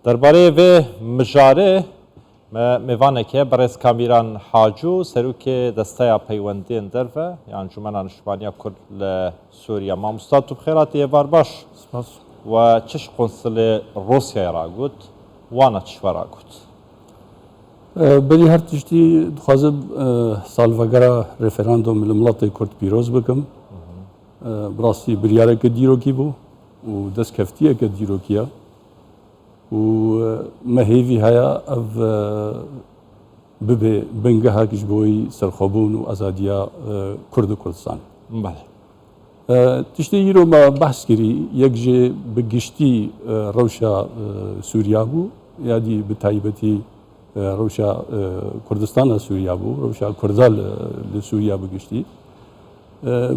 درباره و مجاره میوانه برای کامیران حاجو سروک دسته پیوندین درفه یعنی انجمن انشمانیا کرد لسوریا ما مستاد تو بخیراتی وار باش سپاس و چش قنصل روسیا را گوت وانا چشورا گوت بری هر تشتی خوازم سالفگرا رفراندوم الملت کرد پیروز بکم براستی بریاره که دیروکی بو و دست کفتیه که دیروکیه و مهیوی هیا اف ببه بنگه هاکش بوی سرخوبون و ازادیا کرد و کردستان بله تشتی ایرو ما بحث کری یک جه بگشتی روشا سوریا بو یادی بتایبتی روشا کردستان سوریا بو روشا کردال لسوریا بگشتی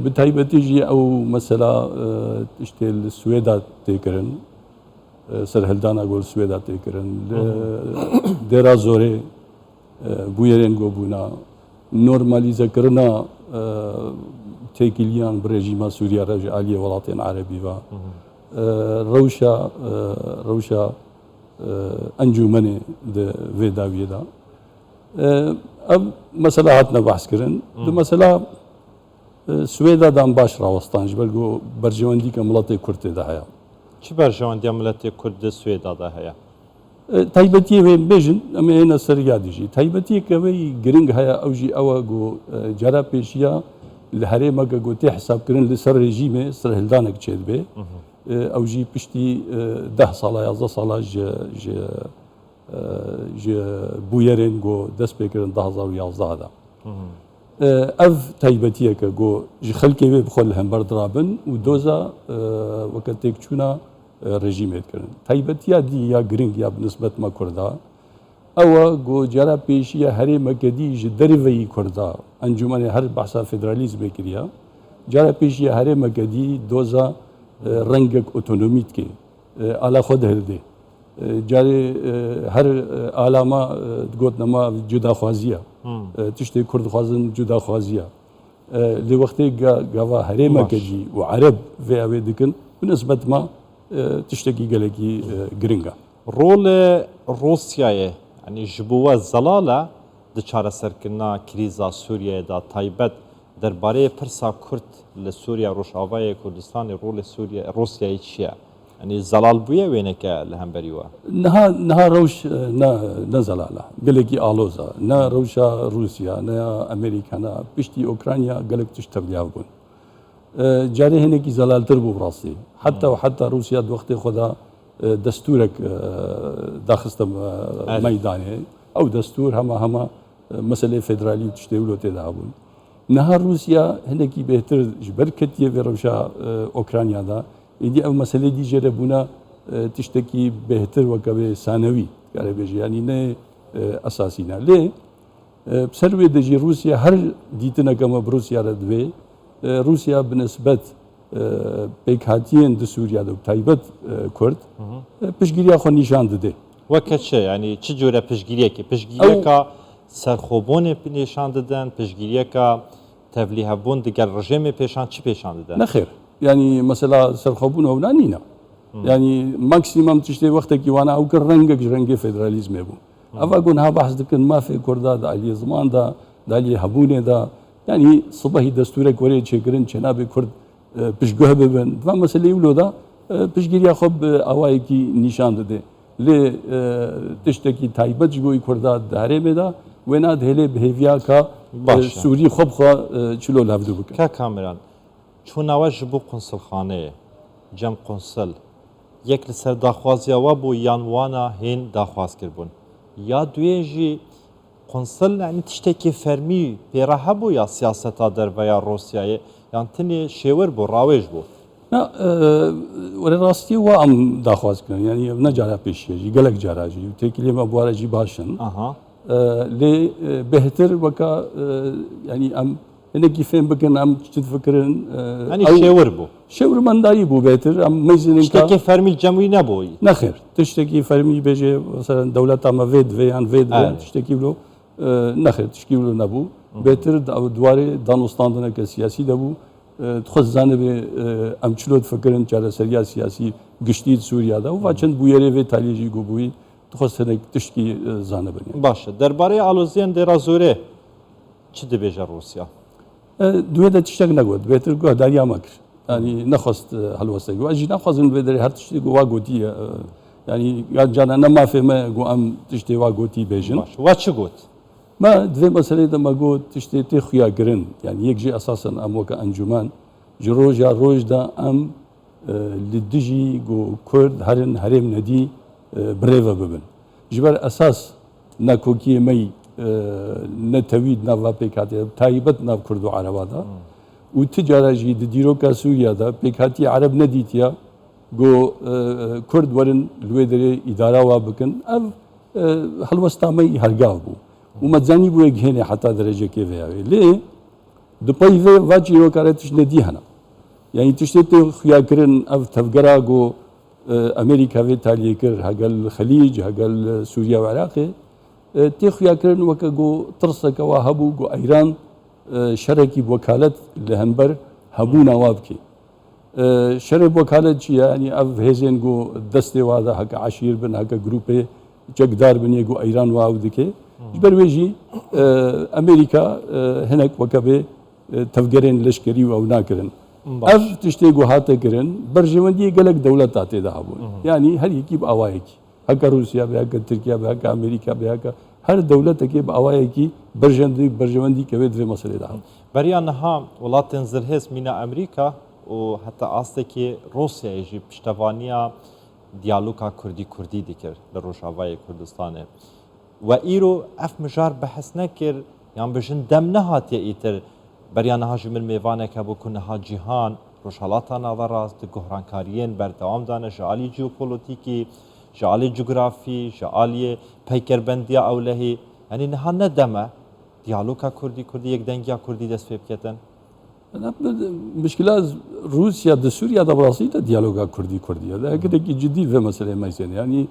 بتایبتی جی او مثلا تشتی السويدا تکرن سرهلدانا گل سويدا تکرن دیرا زوره بویرن گوبونا نورمالیزه کرنا تێکیلیان برێژیما سووریا ڕێژ عالیە وڵاتێن عەرەبیوە ڕەوشە ئەنجومەنێ vê dawiyê da ev mesela hatine behskirin di mesela Swêda dan baş rawestan ji ber ku berjewendîka miletê Kurd de heye çi berjewendiya miletê Kurd di Swêda de heye taybetiyê wê bêjin em ê hêne ser yadî jî taybetiyeke wê giring heye ew jî ew e ku cara pêşiya li herêmeke gotê hesabkirin li ser rejîmê serhildanek çêdibe ew jî piştî 10 sala 11 sala ji bûyerên ku dest pêkirin 2011 da ev taybetiyeke ku ji xelkê wê bixwe li hember dirabin û doza weke têkçûna rejîmê dikirin taybetiya dî ya giring ya bi nisbetma Kurda ew e ku cara pêşiya herêmeke dî ji derîveyî Kurda encûmenê her behsa federalîzmê kiriye cara pêşiya herêmeke dî doza rengek otonomî dike ala xwe dihilde carê her alama gotnema cudaxwaziya tiştê Kurd dixwazin cudaxwaziya lê wextê gava herêmeke dî û Ereb vê ew ê dikin bi nisbetma tiştekî gelekî giring e rolê Rusyayê yani ji bo we zelal e di çareserkirina krîza Sûriyeyê de taybet derbarê pirsa Kurd li Sûriya Rojavayê Kurdistanê rolê Rusyayê çi ye yani zelal bûye wêneke li hemberî we niha rewş ne zelala gelekî aloza ne rewşa Rusya ne Amerîkana piştî Ukrayna gelek tişt tevliyav bûn carê hinekî zelaltir bû bi rastî heta Rusya di wextê xwe da destûrek daxiste meydanê ew destûr hema meselê federalî û tiştê wilo têda hebûn niha Rusya hinekî bêhtir ji ber ketiye vê rewşa Ukrayna da êdî ew meselê dî jê re bûna tiştekî bêhtir weke wê sanewî kare bêje yanî ne esasî ne lê ser wê de jî Rusya her dîtineke me bi Rusya re divê Rusya bi nisbet pêkhatiyên di Sûriya de taybet Kurd piştgiriya xwe nîşan dide weke çi yani çi cure piştgiriyekê piştgiriyeka serxwebûnê nîşan didin piştgiriyeka tevlîhebûn digel rejimê pêşan çi pêşan didin nexêr yani mesela serxwebûn hewla nîne yani maksimum tiştê wextekî wana ew kir rengek ji rengê federalîzmê bû ev ku niha behs dikin mafê Kurda di aliyê ziman da di aliyê hebûnê da yani sibehî destûrek werê çêkirin cenabê Kurd piştguh bibin va meseleyê wilo da piştgiriya xwe bi awayekî nîşan dide lê tiştekî taybet ji bo wî Kurda di herêmê da wê nadihêlê bi hêviya ka Sûrî xwe bi xwe çilo levdû bikin ka kameran çûna we ji bo qunsilxaneyê cem qunsil yek li ser daxwaziya we bû yan wana hên daxwazkirbûn ya duyê jî qunsil yani tiştekî fermî pêra hebû ya siyaseta derveya Rusyayê yan tinê şêwir bû rawêj bû were rastî we em daxwaz kirin yani ev ne cara pêşiye jî gelek cara jî têkiliyê me bu are jî baş in lê bêhtir weka yani em hinekî fêm bikin em çi difikirin yani şêwir bû şêwirmendayî bû bêhtir em mezinin tiştekî fermî cemwî nebû nexêr tiştekî fermî bêje mesela dewleta me vê divê yan vê divê tiştekî wilo nexêr tişkî wilo nebû bêhtir dwarê danûstandineke siyasî de bû تخص جانب ام چلوت فکرن چاره سریا سیاسی گشتی سووریا دا و چند بویره و تالیجی گوبوی تخص هنک تشکی جانب باشه درباره آلوزیان در زوره چی دبیجه روسیا دوی دا تشتک نگود بهتر گوه داریا مکر yani نخواست هلوسته گو اجی نخواستن بدر هر تشتی گوا گوتی yani جانا نما فهمه گو ام تشتی وا گوتی بیجن باشه و چی گوت ما دوی مسئله دا ما گو تشتی تی خویا گرن yani یک جی اساسا ام وکا انجمن جروجا روج دا ام لدجی گو کرد هرن هرم ندی بريفا ببن جبر اساس ناكوكي مي نتويد نافا بيكاتي تايبت ناف كردو عربا دا وتجارة جي ديروكا سوريا دا بيكاتي عرب نديتيا جو كرد ورن الويدري إدارة وابكن اف هلوستا مي هرقاف بو ومتزاني بو يجهني حتى درجة كيف يعني ليه دبي في واجي روكارتش ندي هنا يعني تشتت خيا كرن اف تفقرا جو امريكا في تالي كر هقل الخليج هقل سوريا والعراق تيخيا كرن وكا ترسك وهبو جو ايران شركي بوكالة لهنبر هبونا وابكي شرب وكالة يعني اف هيزين جو دستي وادا هكا عشير بن هكا جروبي جقدار بن يجو ايران واودكي جبر ويجي امريكا هناك وكبي تفقرين لشكري او ناكرن اف تشتيقو هاتا كرن برجمندي قالك دولة تاتي دهابون يعني هل يكيب اوايكي هكا روسيا بهكا تركيا بهكا امريكا بهكا هر دولة تكيب اوايكي برجمندي كبيد في مصر دهاب بريا نها ولات زرهز من امريكا وحتى استكي روسيا يجي بشتوانيا ديالوكا كردي ديكر لروجاواي كردستان و ايرو اف مجار بحث نكر يعني بجن دم نهات ايتر بريا نها جمل ميوانه كبو كنها جهان روشالاتا نظراز دگهران كاريين بردوام دانه جالي جيوبوليتيكي جالي جغرافي جالي پیکربندیا اولهی يعني نها ندمه ديالوكا كردي يك دنگيا كردي دست بكتن مشكلة روسيا دا سوريا دا براسيتا ديالوغا كردي هذا كده جديد في مسألة ميزان يعني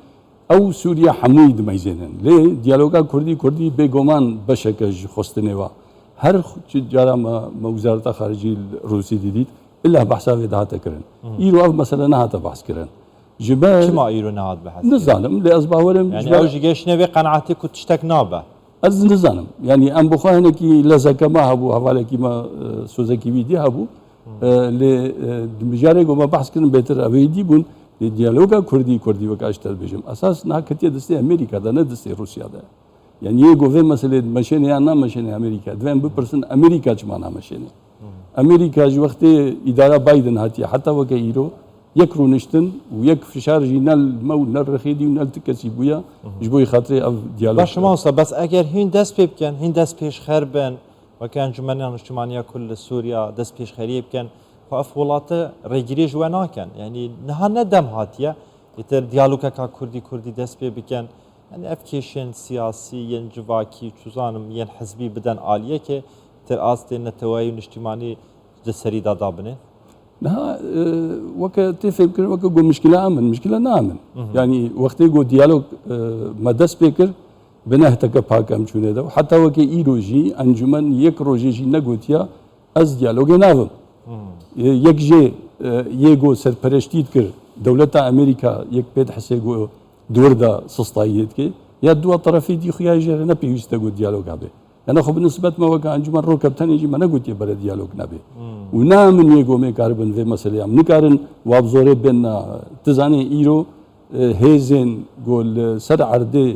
او سوريا حميد ميزان ليه ديالوغا كردي بيغومان بشكل خستنوا هر جارا ما وزارة خارجية الروسية ديديت الا بحثها في دهاتا كرن ايرو اف مثلا نهاتا بحث كرن جبال كما ايرو نهاد بحث نظالم لاسباب ورم يعني او جيش نبي قناعتي كنت تشتك نابه از نظام يعني ام بخوانه کی لزکه ما هبو حواله کی ما سوزکی ویدی هبو ل مجاره گو ما بحث کنم بهتر اویدی بون دیالوگا کردی وکاشتر بجم اساس نه کتی دسته امریکا ده نه دسته روسیا ده يعني يجو في مسألة مشينة يعني نام مشينة أمريكا دوين ببرسن أمريكا جمانا مشينة أمريكا جو وقت إدارة بايدن هاتي حتى وكايرو يكرو نشتن ويك فشار جينال مو نال رخيدي ونال تكسي بويا جبوي خاطري أو ديالوج باش ما وصل بس أجر هين دست بيبكن هين دست بيش خربن وكان جمانيا اجتماعية كل سوريا دست بيش خريب كان فأفولاته رجري جوانا كان يعني نها ندم هاتيا يتر ديالوجا كردي دست بيبكن يعني افكيشن سياسي ينجواكي چوزانم ين حزبي بدن عاليه كي تر استن نتواي اجتماعي جسري دابنه نها وك تفكر وك جو مشكله نامن يعني وقت جو ديالوج ما دس بيكر بنهتك باكم چونه ده حتى وك ايروجي انجمن يك روجي نگوتيا از ديالوج ناوم يك جي يگو سرپرشتيت كر دولت امريكا يك بيد حسيگو دور دا سستايت كي يا دو طرفي دي خيا جرى نبي يستقود ديالوج ابي انا خو بالنسبه ما وكا انجمن روكب تاني يجي ما نقول يبر ديالوج نبي ونام من يجو مي كاربن في مسألة ام نكارن وابزوري بين تزاني ايرو هيزن قول سر عرضي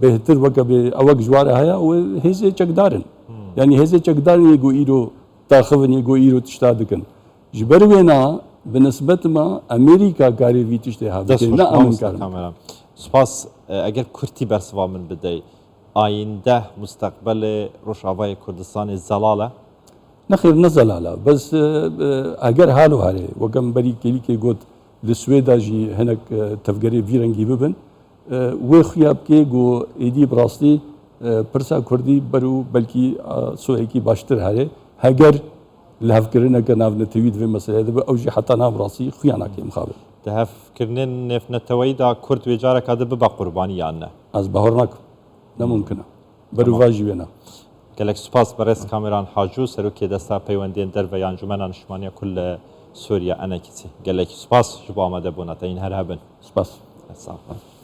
بهتر وكا اوك جواره هيا وهيزي چقدارن يعني هيزي چقدارن يجو ايرو تاخذن يجو ايرو تشتادكن جبروينا بالنسبة ما أمريكا قاري في تجتهاد لا أمن كارم سپاس اگر كرتي برسوا من بداي آينده مستقبل روشاواي كردستان الزلالة نخير نزلالة بس اگر حالو هاري وكم بري كلي كي قلت لسويدا جي هناك تفقري فيرنجي ببن وخياب كي جو ايدي براستي برسا كردي برو بلكي سوهيكي باشتر هاري هاگر لهف كرنا كناف نتويد في مسألة هذا أو جي حتى ناف راسي خيانة كي مخابر تهف كرنين نف نتويدا كرد وجارك هذا ببا قرباني عنا از بهرناك لا ممكنه برو فاجي بينا gelek spas beres kameran hacû serokê desta peywendiyên derve yan Encûmena Niştimaniya Kul Sûriya enekî gelek spas ji bo amedebûna te yîn her hebin. سپاس Sağ ol.